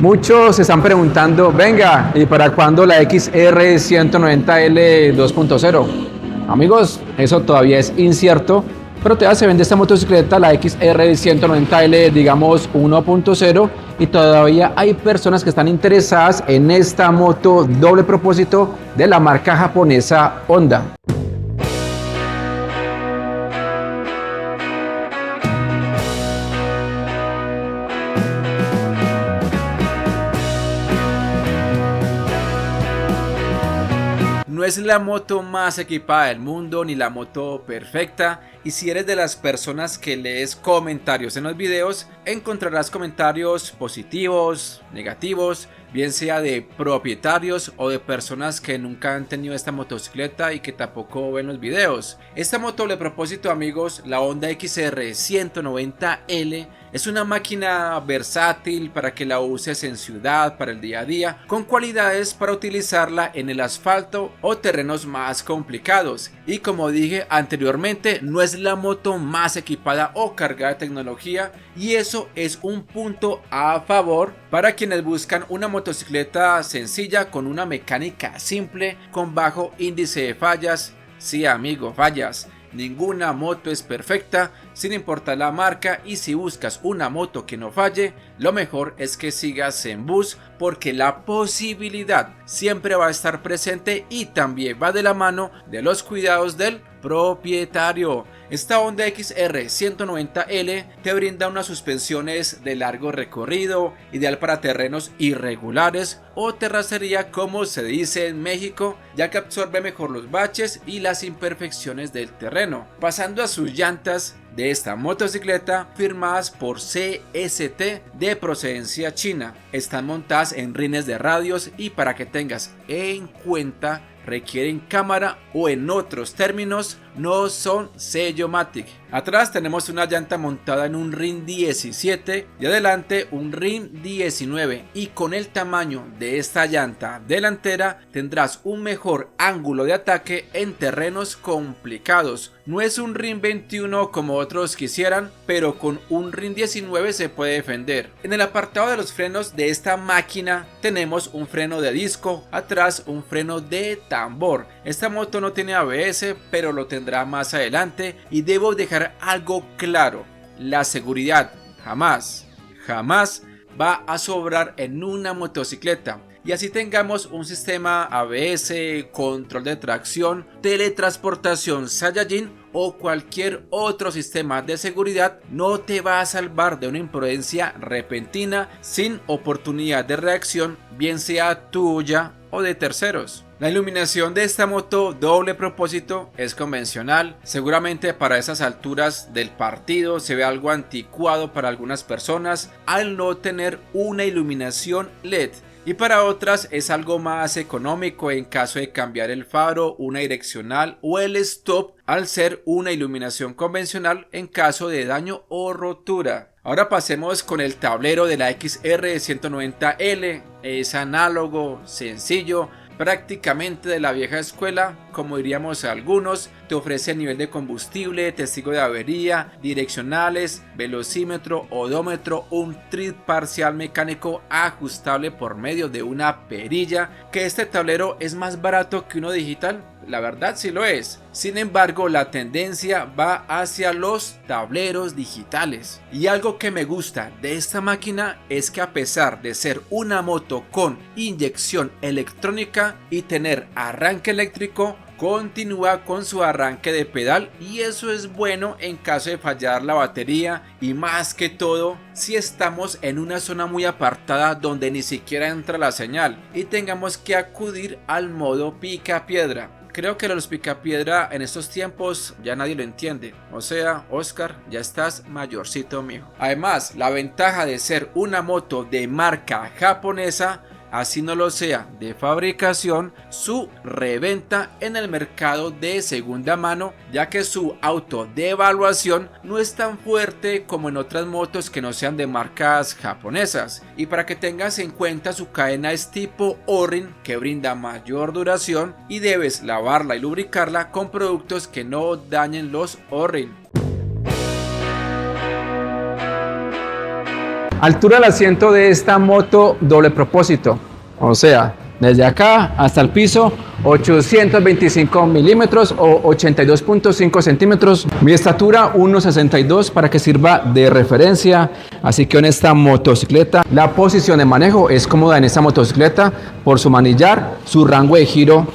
Muchos se están preguntando, venga, ¿y para cuándo la XR 190L 2.0? Amigos, eso todavía es incierto, pero todavía se vende esta motocicleta, la XR 190L, digamos 1.0, y todavía hay personas que están interesadas en esta moto doble propósito de la marca japonesa Honda. No es la moto más equipada del mundo ni la moto perfecta, y si eres de las personas que lees comentarios en los videos, encontrarás comentarios positivos, negativos, bien sea de propietarios o de personas que nunca han tenido esta motocicleta y que tampoco ven los videos. Esta moto de propósito, amigos, la Honda XR 190L, es una máquina versátil para que la uses en ciudad para el día a día, con cualidades para utilizarla en el asfalto o terrenos más complicados. Y como dije anteriormente, no es la moto más equipada o cargada de tecnología, y eso es un punto a favor para quienes buscan una motocicleta sencilla con una mecánica simple, con bajo índice de fallas. Sí, amigo, fallas. Ninguna moto es perfecta, sin importar la marca, y si buscas una moto que no falle, lo mejor es que sigas en bus, porque la posibilidad siempre va a estar presente y también va de la mano de los cuidados del propietario. Esta Honda XR 190L te brinda unas suspensiones de largo recorrido, ideal para terrenos irregulares o terracería, como se dice en México, ya que absorbe mejor los baches y las imperfecciones del terreno. Pasando a sus llantas de esta motocicleta, firmadas por CST de procedencia china, están montadas en rines de radios, y para que tengas en cuenta, requieren cámara, o en otros términos, no son sello Matic. Atrás tenemos una llanta montada en un rin 17 y adelante un rin 19, y con el tamaño de esta llanta delantera tendrás un mejor ángulo de ataque en terrenos complicados. No es un rin 21 como otros quisieran, pero con un rin 19 se puede defender. En el apartado de los frenos de esta máquina tenemos un freno de disco, atrás un freno de tambor. Esta moto no tiene ABS, pero lo tendrá más adelante, y debo dejar algo claro: la seguridad jamás va a sobrar en una motocicleta. Y así tengamos un sistema ABS, control de tracción, teletransportación Saiyajin o cualquier otro sistema de seguridad, no te va a salvar de una imprudencia repentina sin oportunidad de reacción, bien sea tuya o de terceros. La iluminación de esta moto doble propósito es convencional. Seguramente para esas alturas del partido se ve algo anticuado para algunas personas al no tener una iluminación LED, y para otras es algo más económico en caso de cambiar el faro, una direccional o el stop, al ser una iluminación convencional en caso de daño o rotura. Ahora pasemos con el tablero de la XR 190L. Es análogo, sencillo, prácticamente de la vieja escuela, como diríamos algunos. Te ofrece nivel de combustible, testigo de avería, direccionales, velocímetro, odómetro, un trip parcial mecánico ajustable por medio de una perilla. Que este tablero es más barato que uno digital, la verdad sí lo es. Sin embargo, la tendencia va hacia los tableros digitales. Y algo que me gusta de esta máquina es que, a pesar de ser una moto con inyección electrónica y tener arranque eléctrico, continúa con su arranque de pedal, y eso es bueno en caso de fallar la batería, y más que todo si estamos en una zona muy apartada donde ni siquiera entra la señal y tengamos que acudir al modo picapiedra. Creo que los picapiedra en estos tiempos ya nadie lo entiende. O sea, Oscar, ya estás mayorcito, mijo. Además, la ventaja de ser una moto de marca japonesa, así no lo sea de fabricación, su reventa en el mercado de segunda mano, ya que su autodevaluación no es tan fuerte como en otras motos que no sean de marcas japonesas. Y para que tengas en cuenta, su cadena es tipo O-ring, que brinda mayor duración, y debes lavarla y lubricarla con productos que no dañen los O-ring. Altura del asiento de esta moto doble propósito, o sea, desde acá hasta el piso 825 milímetros o 82.5 centímetros. Mi estatura 1,62 para que sirva de referencia. Así que en esta motocicleta la posición de manejo es cómoda en esta motocicleta por su manillar. Su rango de giro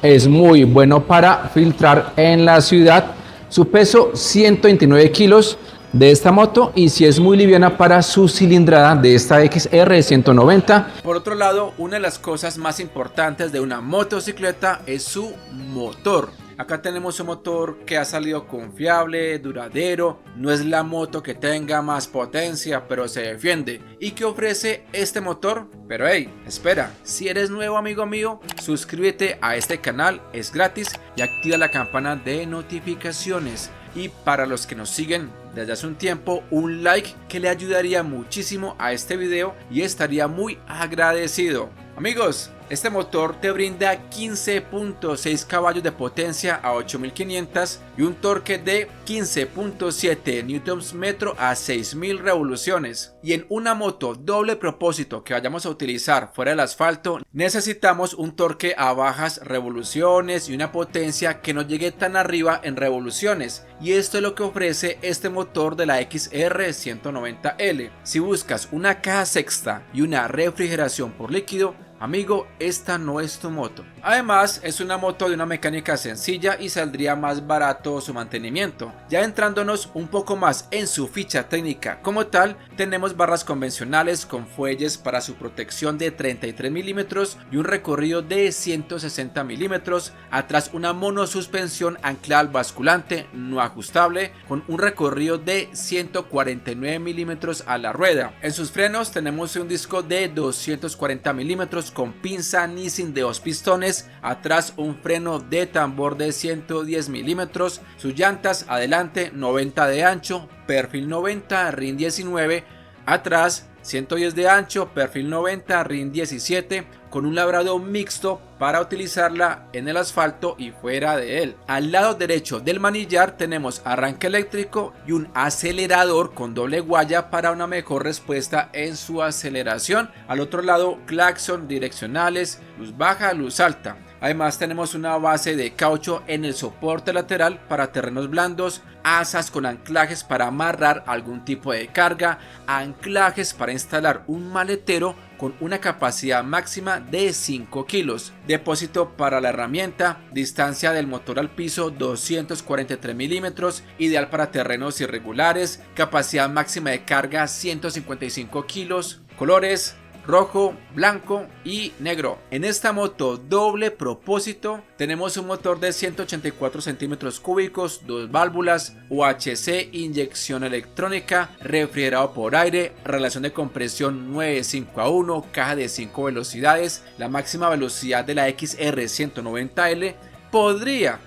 es muy bueno para filtrar en la ciudad. Su peso 129 kilos de esta moto, y si es muy liviana para su cilindrada de esta XR 190. Por otro lado, una de las cosas más importantes de una motocicleta es su motor. Acá tenemos un motor que ha salido confiable, duradero, no es la moto que tenga más potencia, pero se defiende. ¿Y qué ofrece este motor? Pero hey, espera, si eres nuevo amigo mío, suscríbete a este canal, es gratis, y activa la campana de notificaciones. Y para los que nos siguen desde hace un tiempo, un like que le ayudaría muchísimo a este video y estaría muy agradecido. Amigos, este motor te brinda 15.6 caballos de potencia a 8500 y un torque de 15.7 Nm a 6000 revoluciones. Y en una moto doble propósito que vayamos a utilizar fuera del asfalto, necesitamos un torque a bajas revoluciones y una potencia que no llegue tan arriba en revoluciones. Y esto es lo que ofrece este motor de la XR 190L. Si buscas una caja sexta y una refrigeración por líquido, amigo, esta no es tu moto. Además, es una moto de una mecánica sencilla y saldría más barato su mantenimiento. Ya entrándonos un poco más en su ficha técnica como tal, tenemos barras convencionales con fuelles para su protección de 33 milímetros y un recorrido de 160 milímetros. Atrás una monosuspensión anclada al basculante no ajustable con un recorrido de 149 milímetros a la rueda. En sus frenos tenemos un disco de 240 milímetros con pinza Nissin de 2 pistones, atrás un freno de tambor de 110 milímetros, sus llantas adelante 90 de ancho, perfil 90, RIN 19, atrás 110 de ancho, perfil 90, RIN 17, con un labrado mixto para utilizarla en el asfalto y fuera de él. Al lado derecho del manillar tenemos arranque eléctrico y un acelerador con doble guaya para una mejor respuesta en su aceleración. Al otro lado, claxon direccionales, luz baja, luz alta. Además tenemos una base de caucho en el soporte lateral para terrenos blandos, asas con anclajes para amarrar algún tipo de carga, anclajes para instalar un maletero con una capacidad máxima de 5 kilos, depósito para la herramienta, distancia del motor al piso 243 milímetros, ideal para terrenos irregulares, capacidad máxima de carga 155 kilos, colores rojo, blanco y negro. En esta moto doble propósito tenemos un motor de 184 centímetros cúbicos, 2 válvulas, UHC, inyección electrónica, refrigerado por aire, relación de compresión 9:5:1, caja de 5 velocidades. La máxima velocidad de la XR 190L podría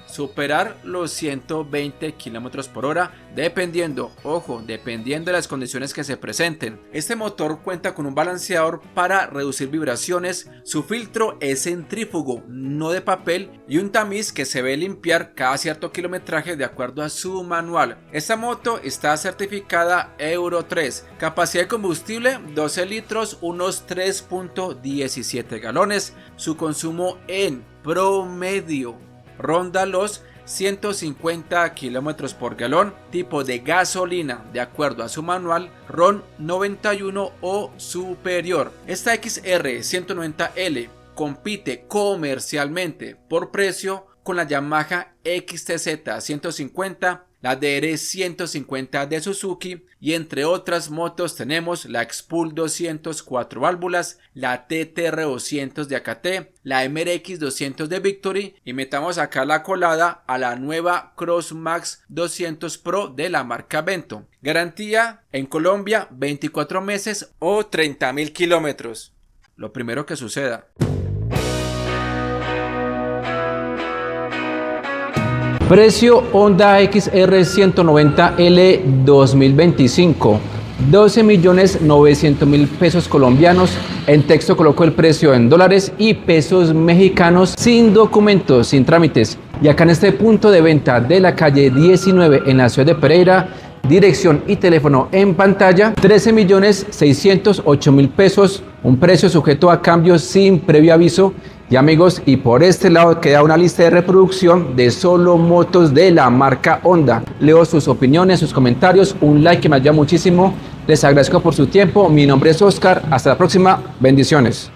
superar los 120 km por hora dependiendo, ojo, dependiendo de las condiciones que se presenten. Este motor cuenta con un balanceador para reducir vibraciones, su filtro es centrífugo, no de papel, y un tamiz que se ve limpiar cada cierto kilometraje de acuerdo a su manual. Esta moto está certificada Euro 3, capacidad de combustible 12 litros, unos 3.17 galones, su consumo en promedio ronda los 150 km por galón, tipo de gasolina de acuerdo a su manual RON 91 o superior. Esta XR 190L compite comercialmente por precio con la Yamaha XTZ 150, la DR 150 de Suzuki, y entre otras motos tenemos la Xpul 200 4 válvulas, la TTR 200 de AKT, la MRX 200 de Victory, y metamos acá la colada a la nueva Crossmax 200 Pro de la marca Vento. Garantía en Colombia 24 meses o 30.000 kilómetros. Lo primero que suceda. Precio Honda XR 190L 2025, 12.900.000 pesos colombianos. En texto coloco el precio en dólares y pesos mexicanos, sin documentos, sin trámites. Y acá en este punto de venta de la calle 19 en la ciudad de Pereira, dirección y teléfono en pantalla. 13.608.000 pesos, un precio sujeto a cambio sin previo aviso. Y amigos, y por este lado queda una lista de reproducción de solo motos de la marca Honda. Leo sus opiniones, sus comentarios, un like que me ayuda muchísimo. Les agradezco por su tiempo. Mi nombre es Oscar. Hasta la próxima. Bendiciones.